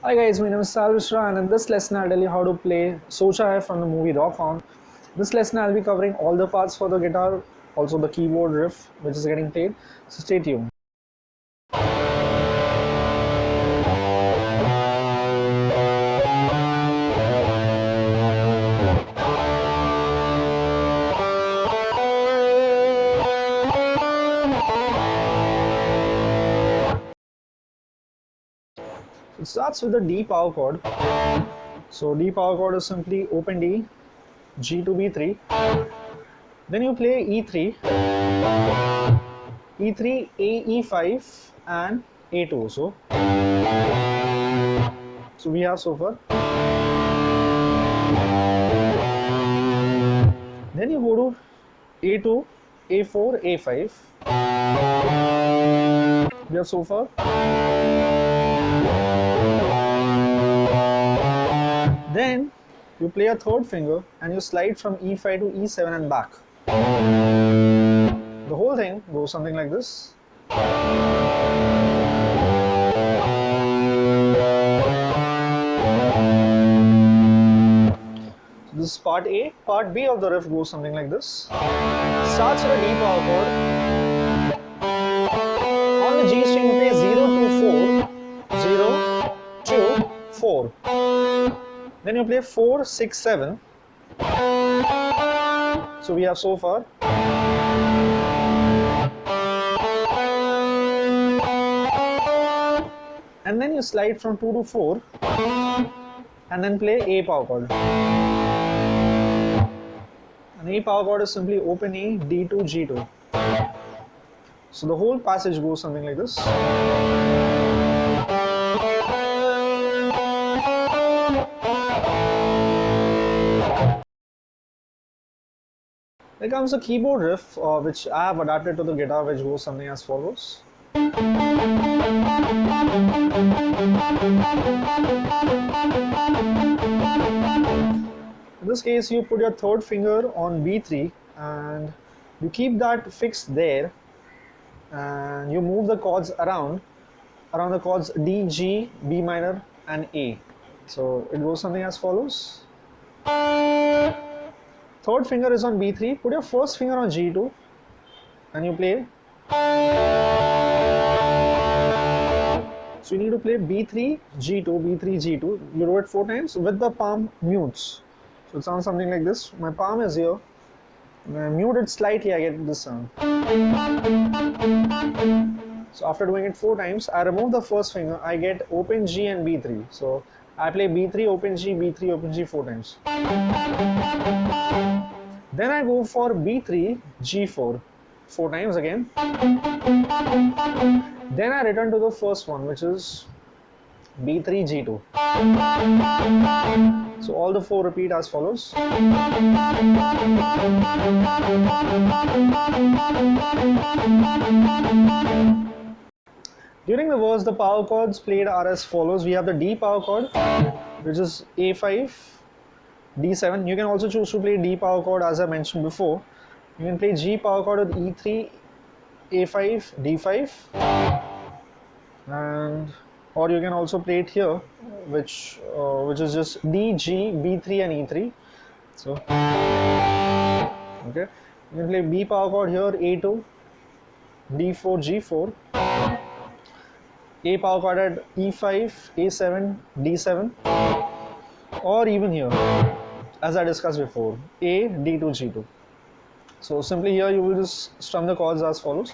Hi guys, my name is Sahil and in this lesson I'll tell you how to play Socha Hai from the movie Rock On. This lesson I'll be covering all the parts for the guitar, also the keyboard riff which is getting played, so stay tuned. It starts with the D power chord. So D power chord is simply open D, G to B3. Then you play E3, E3, A, E5 and A2. So we have so far. Then you go to A2, A4, A5. We have so far. Then you play a third finger and you slide from E5 to E7 and back. The whole thing goes something like this. This is part A. Part B of the riff goes something like this. Starts with a D power chord. On the G string you play 0 to 4, 0, 2, 4. Then you play 4, 6, 7. So we have so far. And then you slide from 2 to 4 and then play A power chord. And A power chord is simply open E, D2, G2. So the whole passage goes something like this. There comes a keyboard riff which I have adapted to the guitar, which goes something as follows. In this case, you put your third finger on B3 and you keep that fixed there, and you move the chords around the chords D, G, B minor and A. So it goes something as follows. Third finger is on B3, put your first finger on G2 and you play. So you need to play B3, G2, B3, G2. You do it 4 times with the palm mutes. So it sounds something like this. My palm is here. When I mute it slightly, I get this sound. So after doing it 4 times, I remove the first finger, I get open G and B3. So I play B3, open G, B3, open G 4 times. Then I go for B3, G4, 4 times again. Then I return to the first one, which is B3, G2. So all the 4 repeat as follows. During the verse, the power chords played are as follows. We have the D power chord, which is A5, D7. You can also choose to play D power chord as I mentioned before. You can play G power chord with E3, A5, D5, and or you can also play it here, which is just D, G, B3 and E3. So okay, you can play B power chord here, A2, D4, G4, A power chord at E5, A7, D7, or even here, as I discussed before, A, D2, G2. So simply here you will just strum the chords as follows.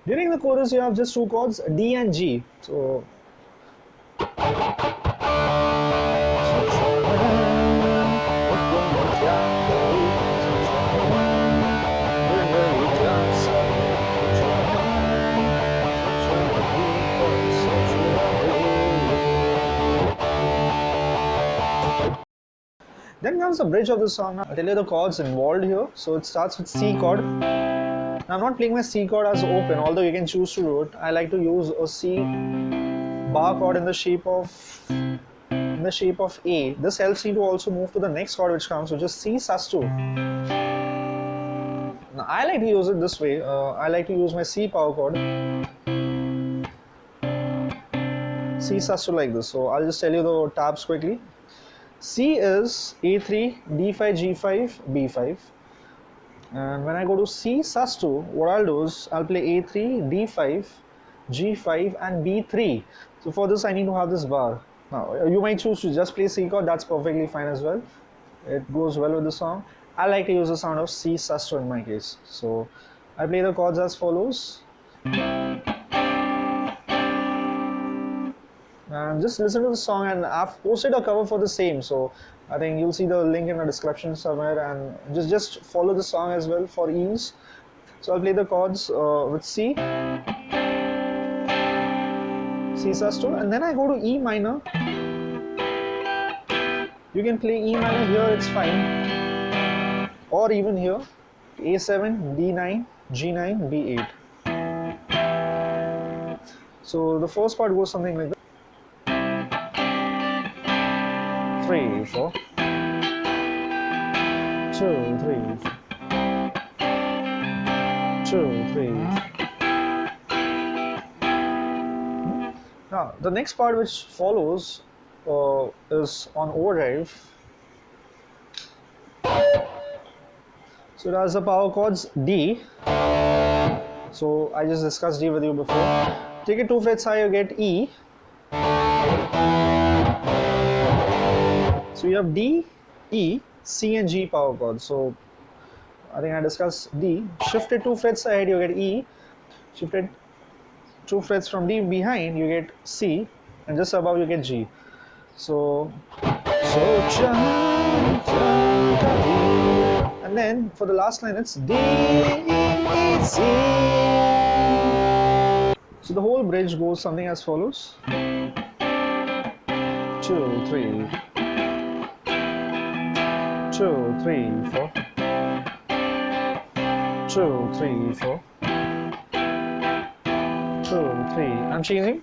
During the chorus you have just 2 chords, D and G. So then comes the bridge of the song. I'll tell you the chords involved here. So it starts with C chord. Now I'm not playing my C chord as open, although you can choose to do it. I like to use a C, bar chord in the shape of A. This helps me to also move to the next chord which comes, which is C sus2. Now, I like to use it this way. I like to use my C power chord, C sus2 like this. So I'll just tell you the tabs quickly. C is A3, D5, G5, B5. And when I go to C sus2, what I'll do is I'll play A3, D5, G5 and B3. So for this I need to have this bar. Now you might choose to just play C chord, that's perfectly fine as well. It goes well with the song. I like to use the sound of C sus2 in my case. So I play the chords as follows. And just listen to the song, and I've posted a cover for the same, so I think you'll see the link in the description somewhere, and just follow the song as well for ease. So I'll play the chords with C sus2, and then I go to E minor. You can play E minor here, it's fine, or even here A7, D9, G9, B8. So the first part goes something like that. 3, 4, 2, 3, 2, 3. Now the next part which follows is on overdrive. So it has the power chords D. So I just discussed D with you before. Take it 2 frets high, you get E. So you have D, E, C and G power chords. So I think I discussed D. Shifted 2 frets ahead, you get E. Shifted 2 frets from D behind, you get C. And just above, you get G. So, Socha Hai. And then for the last line, it's D, E, C. So the whole bridge goes something as follows. 2, 3. 2, 3, 4. 2, 3, 4. 2, 3. I'm changing.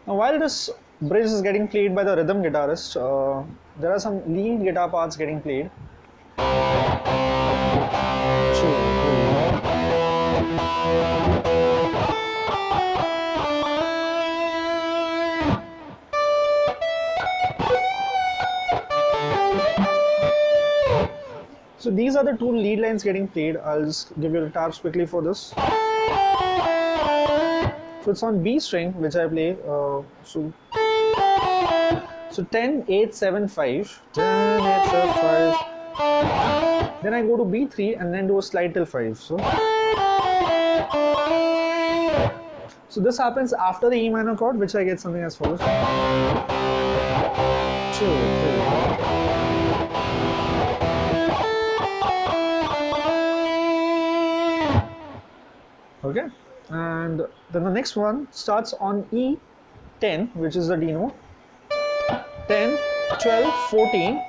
Now, while this bridge is getting played by the rhythm guitarist, there are some lead guitar parts getting played. 2, 3. So these are the two lead lines getting played. I'll just give you the tabs quickly for this. So it's on B string, which I play. So 10, 8, 7, 5. 10, 8, 7, 5. Then I go to B3 and then do a slide till 5. So this happens after the E minor chord, which I get something as follows. 2, 3. Okay, and then the next one starts on E10, which is the D note. 10, 12, 14.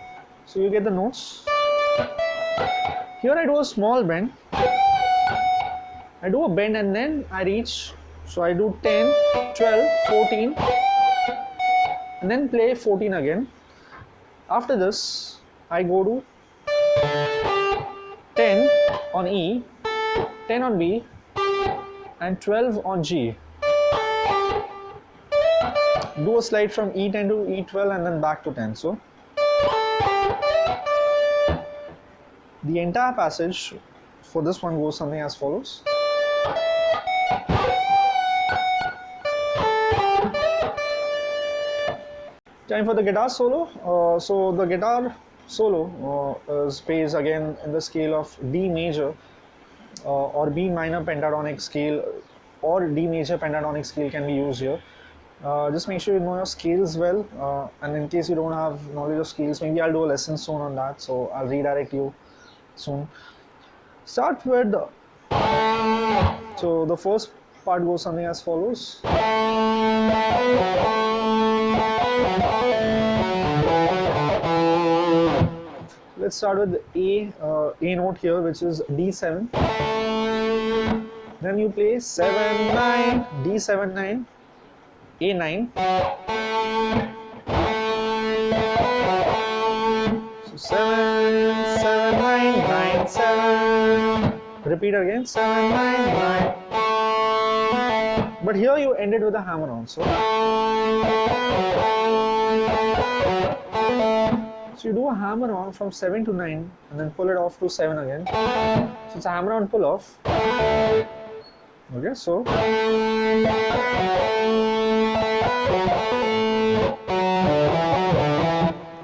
So you get the notes. Here I do a small bend. I do a bend and then I reach. So I do 10, 12, 14, and then play 14 again. After this, I go to 10 on E, 10 on B, and 12 on G. Do a slide from E10 to E12 and then back to 10. So the entire passage for this one goes something as follows. Time for the guitar solo. So the guitar solo plays again in the scale of D major or B minor pentatonic scale, or D major pentatonic scale can be used here. Just make sure you know your scales well, and in case you don't have knowledge of scales, maybe I'll do a lesson soon on that, so I'll redirect you soon. Start with so the first part goes something as follows. let's start with A note here, which is D7. Then you play 7 9 D7 9 A9. So 7 7 9 9 7. Repeat again 7 9 9. But here you ended with a hammer on. So you do a hammer on from 7 to 9 and then pull it off to 7 again. So it's a hammer on pull off. Okay, so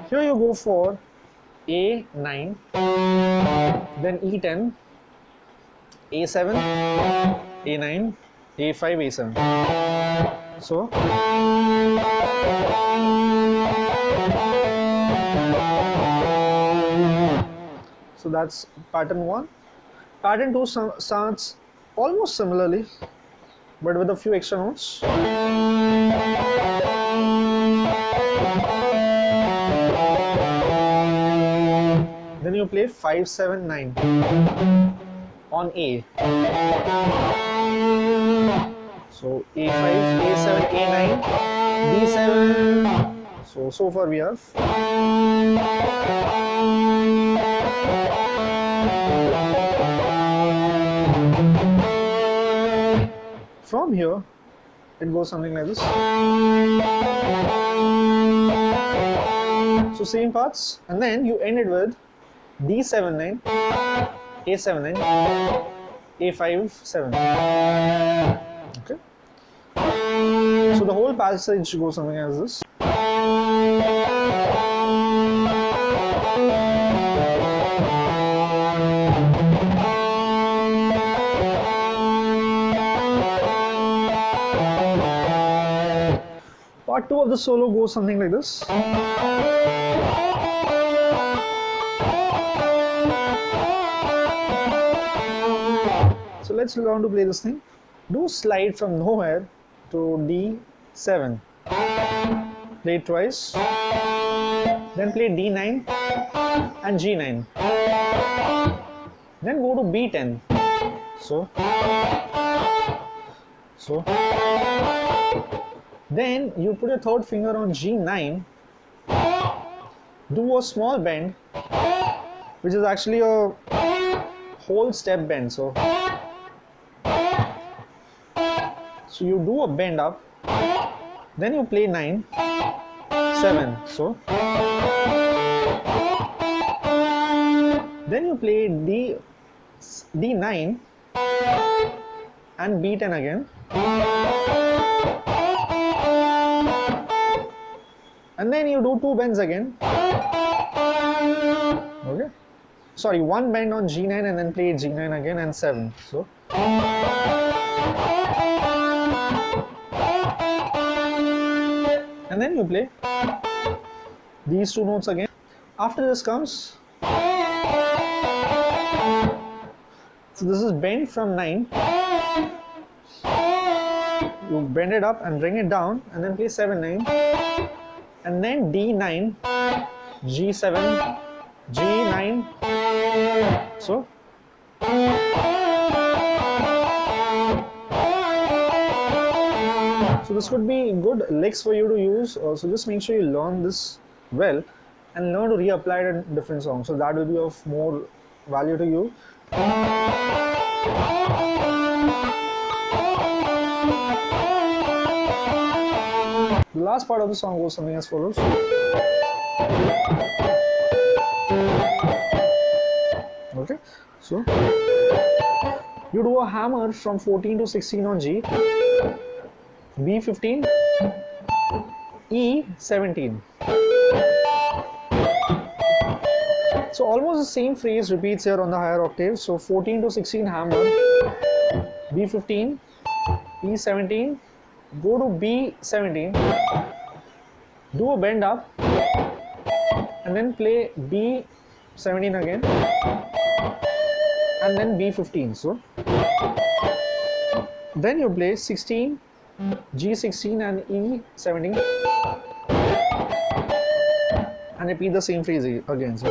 here you go for A9, then E10, A7, A9, A5, A7. So that's pattern 1. Pattern 2 starts almost similarly, but with a few extra notes. Then you play 5 7 9 on A. So A5, A7, A9, D7. So far we have. From here, it goes something like this. So same parts, and then you end it with D7 9, A7 9, A5 7. Okay. So the whole passage goes something as this. Part 2 of the solo goes something like this. So let's learn to play this thing. Do slide from nowhere to D7. Play it twice. Then play D9 and G9. Then go to B10. So. Then you put your third finger on G9, do a small bend, which is actually a whole step bend. So you do a bend up, then you play 9, 7. So then you play D9 and B10 again. And then you do 2 bends again. Okay. Sorry, 1 bend on G9 and then play G9 again and 7. So. And then you play these 2 notes again. After this comes. So this is bend from 9. You bend it up and bring it down and then play 7 9. And then D9, G7, G9. So this could be good licks for you to use. So just make sure you learn this well and learn to reapply it in different songs. So that will be of more value to you. The last part of the song goes something as follows. Okay, so you do a hammer from 14 to 16 on G, B15, E17. So almost the same phrase repeats here on the higher octave. So 14 to 16 hammer, B15, E17, go to B17, do a bend up, and then play B17 again, and then B15. So then you play 16, G16 and E17, and repeat the same phrase again. So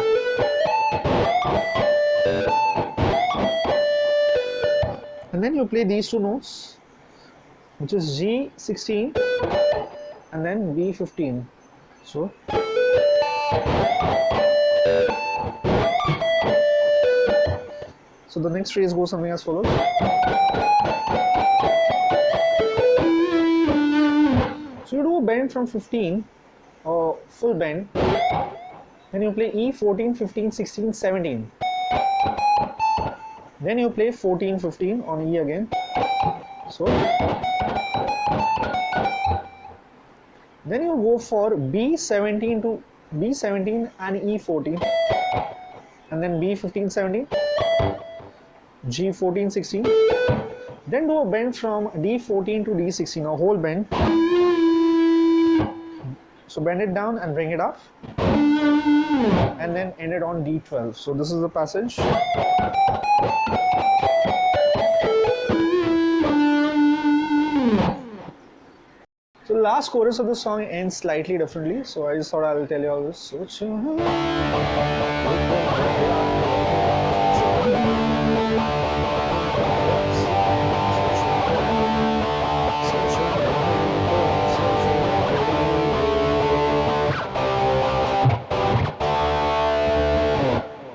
And then you play these two notes, which is G16 and then B15. So the next phrase goes something as follows. So you do a bend from 15, or full bend, then you play E, 14, 15, 16, 17. Then you play 14, 15 on E again. So then you go for B17 to B17 and E14, and then B15, 17, G14, 16. Then do a bend from D14 to D16, a whole bend. So bend it down and bring it up, and then end it on D12. So this is the passage. So the last chorus of the song ends slightly differently, so I just thought I will tell you all this. Socha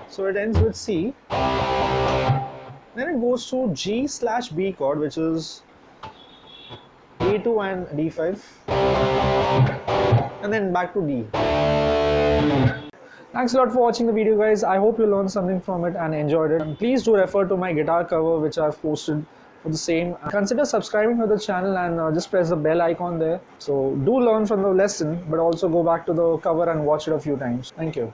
So it ends with C. Then it goes to G/B chord, which is A2 and D5, and then back to D. Thanks a lot for watching the video, guys. I hope you learned something from it and enjoyed it. And please do refer to my guitar cover, which I've posted for the same. Consider subscribing to the channel and just press the bell icon there. So do learn from the lesson, but also go back to the cover and watch it a few times. Thank you.